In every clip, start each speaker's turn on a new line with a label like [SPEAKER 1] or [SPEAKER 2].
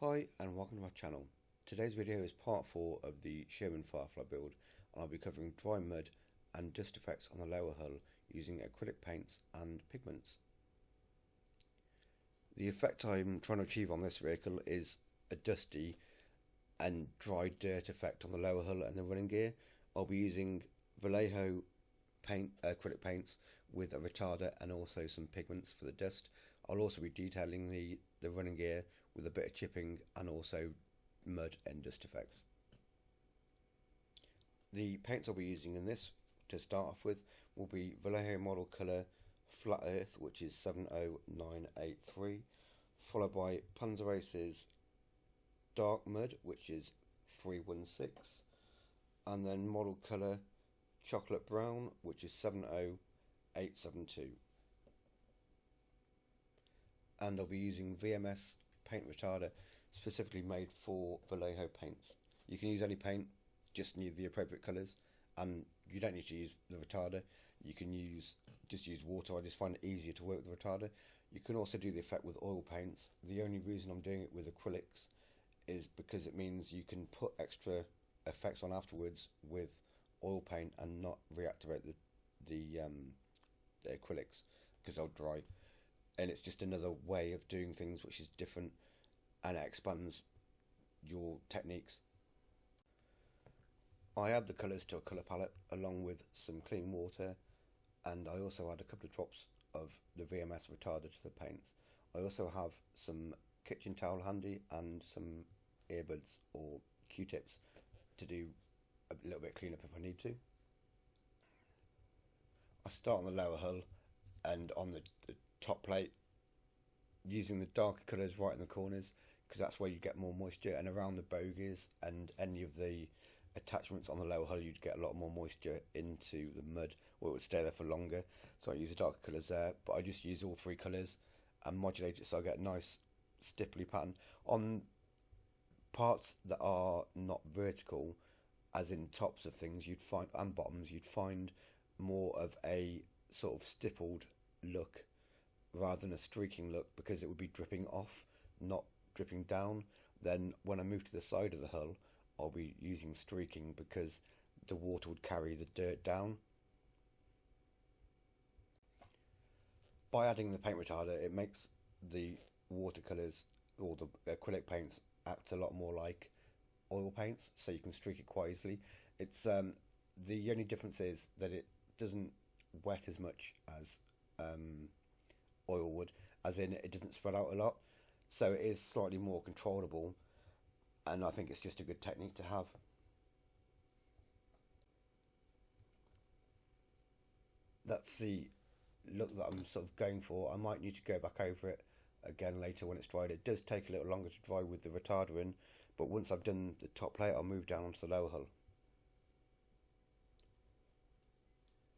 [SPEAKER 1] Hi and welcome to my channel. Today's video is part 4 of the Sherman Firefly build, and I'll be covering dry mud and dust effects on the lower hull using acrylic paints and pigments. The effect I'm trying to achieve on this vehicle is a dusty and dry dirt effect on the lower hull and the running gear. I'll be using Vallejo acrylic paints with a retarder and also some pigments for the dust. I'll also be detailing the running gear with a bit of chipping and also mud and dust effects. The paints I'll be using in this to start off with will be Vallejo model colour Flat Earth, which is 70983, followed by Panzer's Dark Mud, which is 316, and then model colour Chocolate Brown, which is 70872. And I'll be using VMS paint retarder specifically made for Vallejo paints. You can use any paint, just need the appropriate colours, and you don't need to use the retarder. You can just use water. I just find it easier to work with the retarder. You can also do the effect with oil paints. The only reason I'm doing it with acrylics is because it means you can put extra effects on afterwards with oil paint and not reactivate the acrylics because they'll dry. And it's just another way of doing things which is different, and it expands your techniques. I add the colours to a colour palette along with some clean water, and I also add a couple of drops of the VMS retarder to the paints. I also have some kitchen towel handy and some earbuds or Q-tips to do a little bit of cleanup if I need to. I start on the lower hull and on the top plate, using the darker colours right in the corners because that's where you get more moisture, and around the bogies and any of the attachments on the lower hull you'd get a lot more moisture into the mud, or it would stay there for longer. So I use the darker colours there, but I just use all three colours and modulate it so I get a nice stipply pattern. On parts that are not vertical, as in tops of things, you'd find, and bottoms, you'd find more of a sort of stippled look rather than a streaking look, because it would be dripping off, not dripping down. Then when I move to the side of the hull, I'll be using streaking because the water would carry the dirt down. By adding the paint retarder, it makes the watercolours or the acrylic paints act a lot more like oil paints, so you can streak it quite easily. It's the only difference is that it doesn't wet as much as oil would, as in it doesn't spread out a lot, so it is slightly more controllable, and I think it's just a good technique to have. That's the look that I'm sort of going for. I might need to go back over it again later when it's dried. It does take a little longer to dry with the retarder in, but once I've done the top plate, I'll move down onto the lower hull.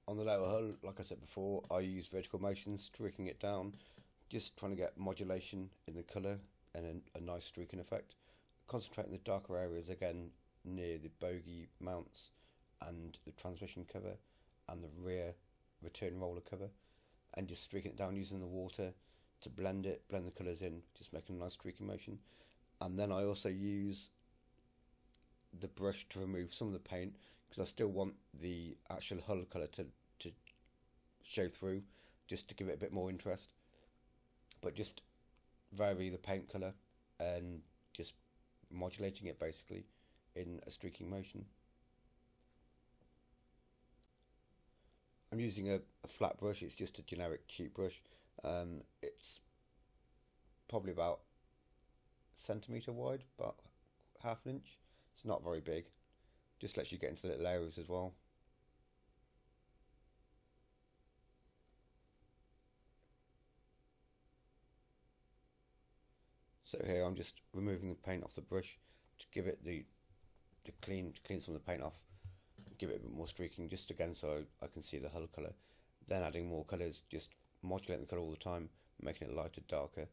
[SPEAKER 1] On the lower hull, like I said before, I use vertical motion, streaking it down, just trying to get modulation in the colour and a nice streaking effect. Concentrating the darker areas again near the bogie mounts and the transmission cover and the rear return roller cover, and just streaking it down using the water to blend the colours in, just making a nice streaking motion. And then I also use the brush to remove some of the paint because I still want the actual hull colour to show through, just to give it a bit more interest, but just vary the paint colour and just modulating it basically in a streaking motion. I'm using a flat brush. It's just a generic cheap brush. It's probably about a centimetre wide, about half an inch. It's not very big, just lets you get into the little areas as well. So here I'm just removing the paint off the brush to give it to clean some of the paint off, give it a bit more streaking, just again so I can see the hull colour. Then adding more colours, just modulating the colour all the time, making it lighter, darker.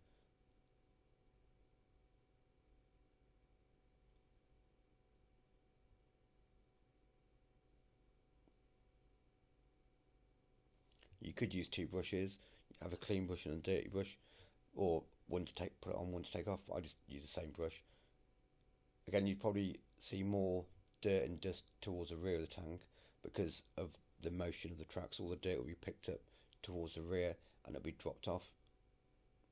[SPEAKER 1] You could use two brushes, have a clean brush and a dirty brush, or one to put it on, one to take off. I just use the same brush. Again, you'd probably see more dirt and dust towards the rear of the tank because of the motion of the tracks. All the dirt will be picked up towards the rear and it'll be dropped off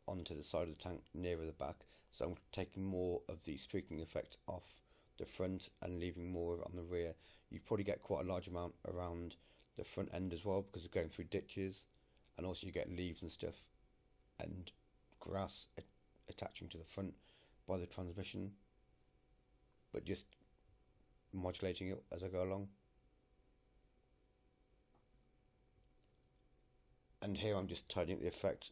[SPEAKER 1] onto the side of the tank nearer the back. So I'm taking more of the streaking effect off the front and leaving more on the rear. You probably get quite a large amount around the front end as well because it's going through ditches, and also you get leaves and stuff and grass attaching to the front by the transmission, but just modulating it as I go along. And here I'm just tidying up the effect,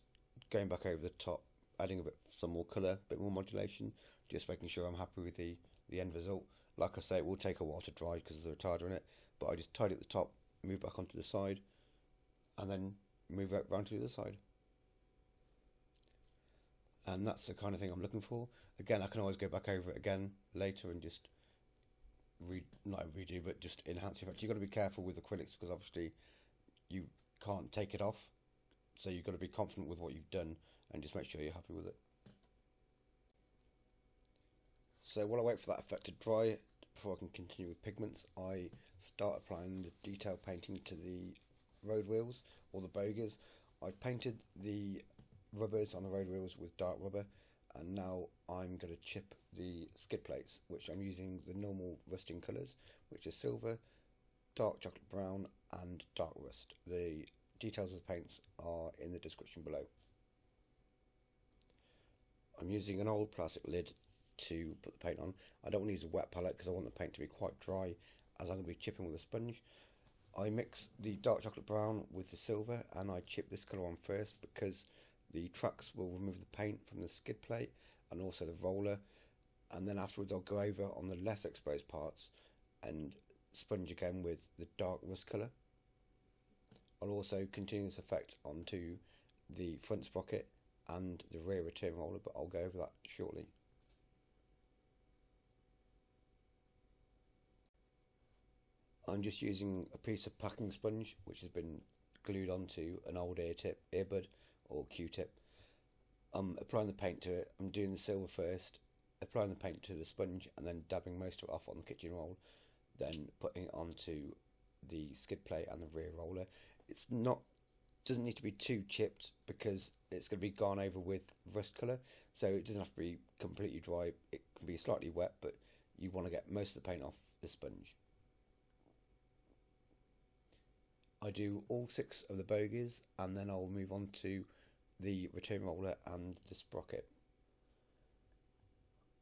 [SPEAKER 1] going back over the top, adding some more colour, a bit more modulation, just making sure I'm happy with the end result. Like I say, it will take a while to dry because of the retarder in it, but I just tidy at the top, move back onto the side, and then move it round to the other side. And that's the kind of thing I'm looking for. Again, I can always go back over it again later and just not redo, but just enhance the effect. You've got to be careful with acrylics because obviously you can't take it off, so you've got to be confident with what you've done and just make sure you're happy with it. So while I wait for that effect to dry before I can continue with pigments, I start applying the detail painting to the road wheels or the bogies. I've painted the rubbers on the road wheels with dark rubber, and now I'm going to chip the skid plates, which I'm using the normal rusting colours, which are silver, dark chocolate brown and dark rust. The details of the paints are in the description below. I'm using an old plastic lid to put the paint on. I don't want to use a wet palette because I want the paint to be quite dry as I'm going to be chipping with a sponge. I mix the dark chocolate brown with the silver and I chip this colour on first because the tracks will remove the paint from the skid plate and also the roller, and then afterwards I'll go over on the less exposed parts and sponge again with the dark rust colour. I'll also continue this effect onto the front sprocket and the rear return roller, but I'll go over that shortly. I'm just using a piece of packing sponge which has been glued onto an old earbud or Q-tip. I'm applying the paint to it. I'm doing the silver first, applying the paint to the sponge and then dabbing most of it off on the kitchen roll, then putting it onto the skid plate and the rear roller. It's not doesn't need to be too chipped because it's going to be gone over with rust colour, so it doesn't have to be completely dry. It can be slightly wet, but you want to get most of the paint off the sponge. I do all 6 of the bogies and then I'll move on to the return roller and the sprocket.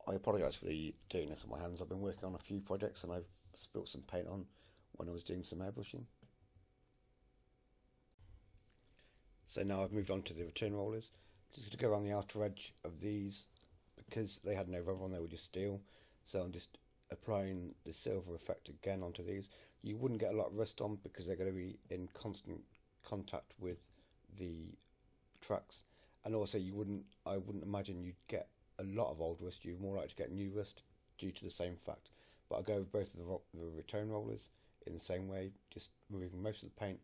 [SPEAKER 1] I apologise for doing this on my hands. I've been working on a few projects and I've spilt some paint on when I was doing some airbrushing. So now I've moved on to the return rollers. Just going to go around the outer edge of these because they had no rubber on, they were just steel. So I'm just applying the silver effect again onto these. You wouldn't get a lot of rust on because they're going to be in constant contact with the tracks, and also I wouldn't imagine you'd get a lot of old rust. You're more likely to get new rust due to the same fact. But I'll go with both of the return rollers in the same way, just removing most of the paint,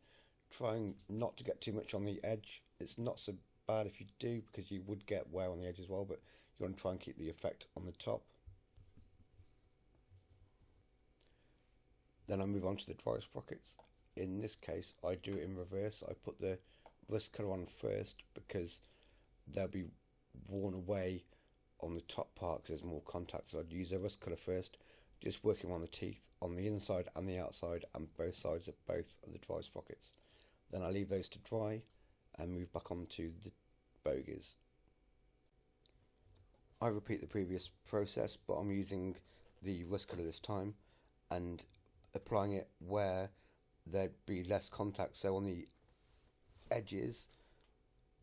[SPEAKER 1] trying not to get too much on the edge. It's not so bad if you do because you would get wear on the edge as well, but you want to try and keep the effect on the top. Then I move on to the dry sprockets. In this case, I do it in reverse. I put the rust colour on first because they'll be worn away on the top part because there's more contact. So I'd use the rust colour first, just working on the teeth on the inside and the outside and both sides of both of the dry sprockets. Then I leave those to dry and move back onto the bogies. I repeat the previous process, but I'm using the rust colour this time and applying it where there'd be less contact, so on the edges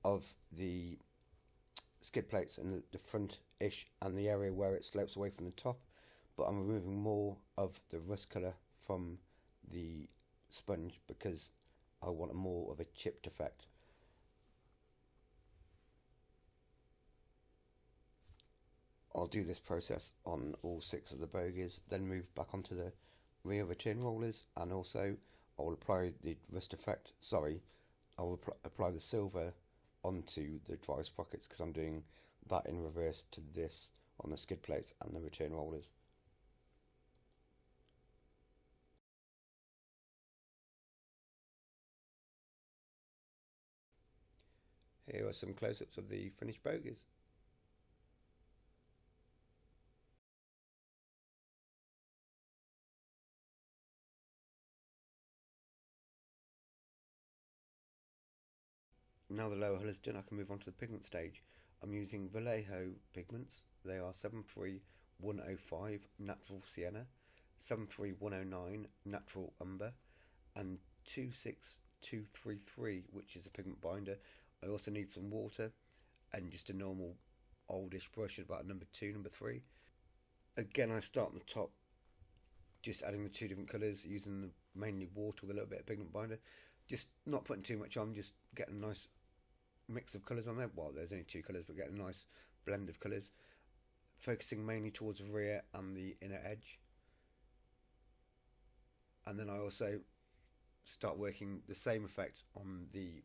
[SPEAKER 1] of the skid plates and the front-ish and the area where it slopes away from the top, but I'm removing more of the rust colour from the sponge because I want more of a chipped effect. I'll do this process on all 6 of the bogies, then move back onto the rear return rollers, and also I'll apply the rust effect. Sorry, I'll apply the silver onto the dry sprockets because I'm doing that in reverse to this on the skid plates and the return rollers. Here are some close-ups of the finished bogies. Now the lower hull is done, I can move on to the pigment stage. I'm using Vallejo pigments. They are 73105 natural sienna, 73109 natural umber, and 26233, which is a pigment binder. I also need some water and just a normal oldish brush at about number 2, number 3. Again, I start on the top, just adding the two different colours, using mainly water with a little bit of pigment binder. Just not putting too much on, just getting a nice mix of colours on there. Well, there's only two colours, but getting a nice blend of colours. Focusing mainly towards the rear and the inner edge. And then I also start working the same effect on the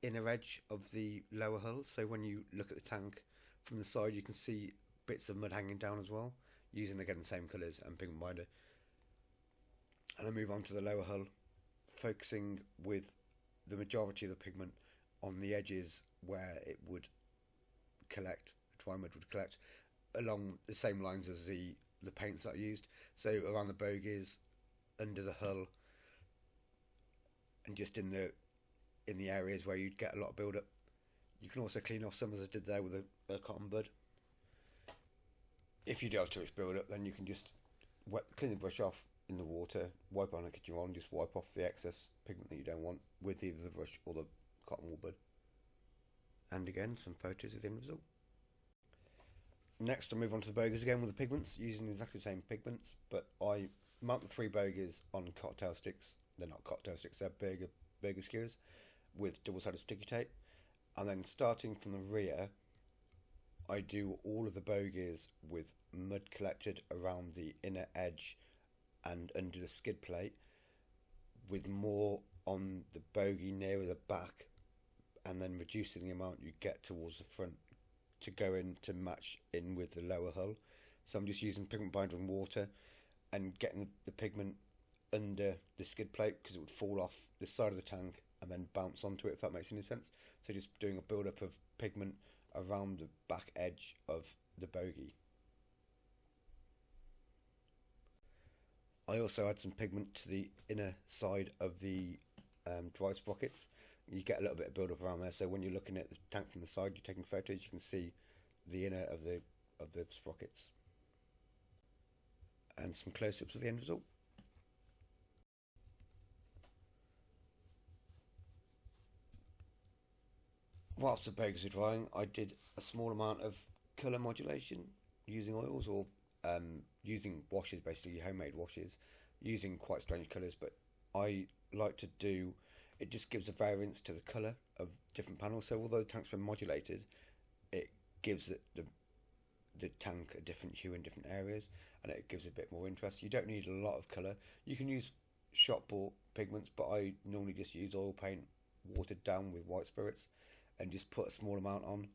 [SPEAKER 1] inner edge of the lower hull. So when you look at the tank from the side, you can see bits of mud hanging down as well, using again the same colours and pigment binder. And I move on to the lower hull, focusing with the majority of the pigment on the edges where it would collect, dry mud would collect, along the same lines as the paints that I used. So around the bogies, under the hull, and just in the areas where you'd get a lot of build up. You can also clean off some, as I did there with a cotton bud. If you do have too much build up, then you can just clean the brush off in the water, wipe on a kitchen roll, and just wipe off the excess pigment that you don't want with either the brush or the cotton wool bud. And again, some photos of the end result. Next, I move on to the bogies again with the pigments, using exactly the same pigments, but I mount the 3 bogies on cocktail sticks. They're not cocktail sticks, they're burger skewers with double-sided sticky tape. And then starting from the rear, I do all of the bogies with mud collected around the inner edge and under the skid plate, with more on the bogie nearer the back, and then reducing the amount you get towards the front to go in to match in with the lower hull. So I'm just using pigment binder and water and getting the pigment under the skid plate, because it would fall off the side of the tank and then bounce onto it, if that makes any sense. So just doing a build up of pigment around the back edge of the bogie. I also add some pigment to the inner side of the dry sprockets. You get a little bit of build up around there, so when you're looking at the tank from the side, you're taking photos, you can see the inner of the sprockets. And some close-ups of the end result. Whilst the bogies were drying, I did a small amount of colour modulation using oils, or using washes, basically homemade washes, using quite strange colours, but I like to do, it just gives a variance to the colour of different panels. So although the tank's been modulated, it gives the tank a different hue in different areas, and it gives a bit more interest. You don't need a lot of colour. You can use shop bought pigments, but I normally just use oil paint watered down with white spirits and just put a small amount on,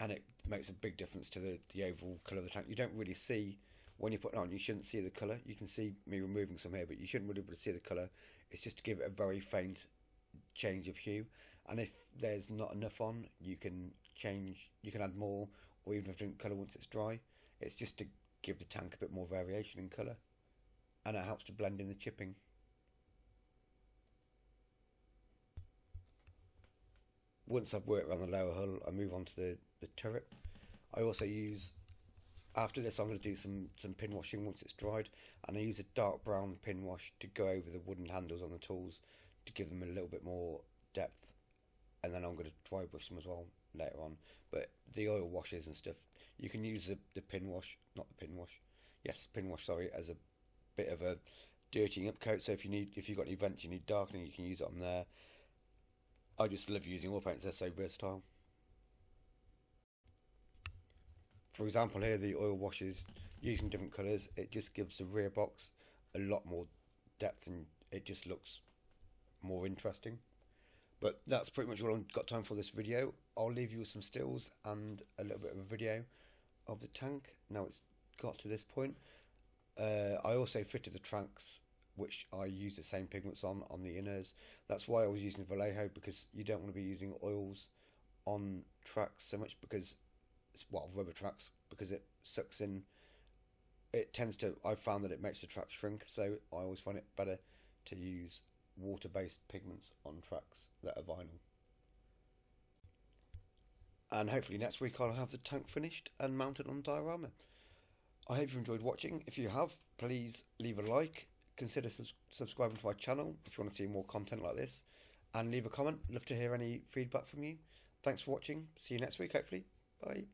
[SPEAKER 1] and it makes a big difference to the overall colour of the tank. You don't really see, when you put it on, you shouldn't see the colour. You can see me removing some here, but you shouldn't really be able to see the colour. It's just to give it a very faint change of hue, and if there's not enough on, you can change, you can add more, or even a different colour once it's dry. It's just to give the tank a bit more variation in colour, and it helps to blend in the chipping. Once I've worked around the lower hull, I move on to the turret. I also use, after this I'm going to do some pin washing once it's dried, and I use a dark brown pin wash to go over the wooden handles on the tools to give them a little bit more depth, and then I'm going to dry brush them as well later on. But the oil washes and stuff, you can use the pin wash, not the pin wash, yes, pin wash, sorry, as a bit of a dirtying up coat. So if you've got any vents you need darkening, you can use it on there. I just love using oil paints, they're so versatile. For example here, the oil washes, using different colours, it just gives the rear box a lot more depth, and it just looks more interesting. But that's pretty much all I've got time for this video. I'll leave you with some stills and a little bit of a video of the tank. Now it's got to this point. I also fitted the tracks, which I used the same pigments on the inners. That's why I was using Vallejo, because you don't want to be using oils on tracks so much, because it's, well, rubber tracks, because it sucks in. It tends to, I've found that it makes the tracks shrink, so I always find it better to use water-based pigments on tracks that are vinyl. And hopefully next week I'll have the tank finished and mounted on diorama. I hope you enjoyed watching. If you have, please leave a like, consider subscribing to my channel if you want to see more content like this, and leave a comment. Love to hear any feedback from you. Thanks for watching. See you next week, hopefully. Bye.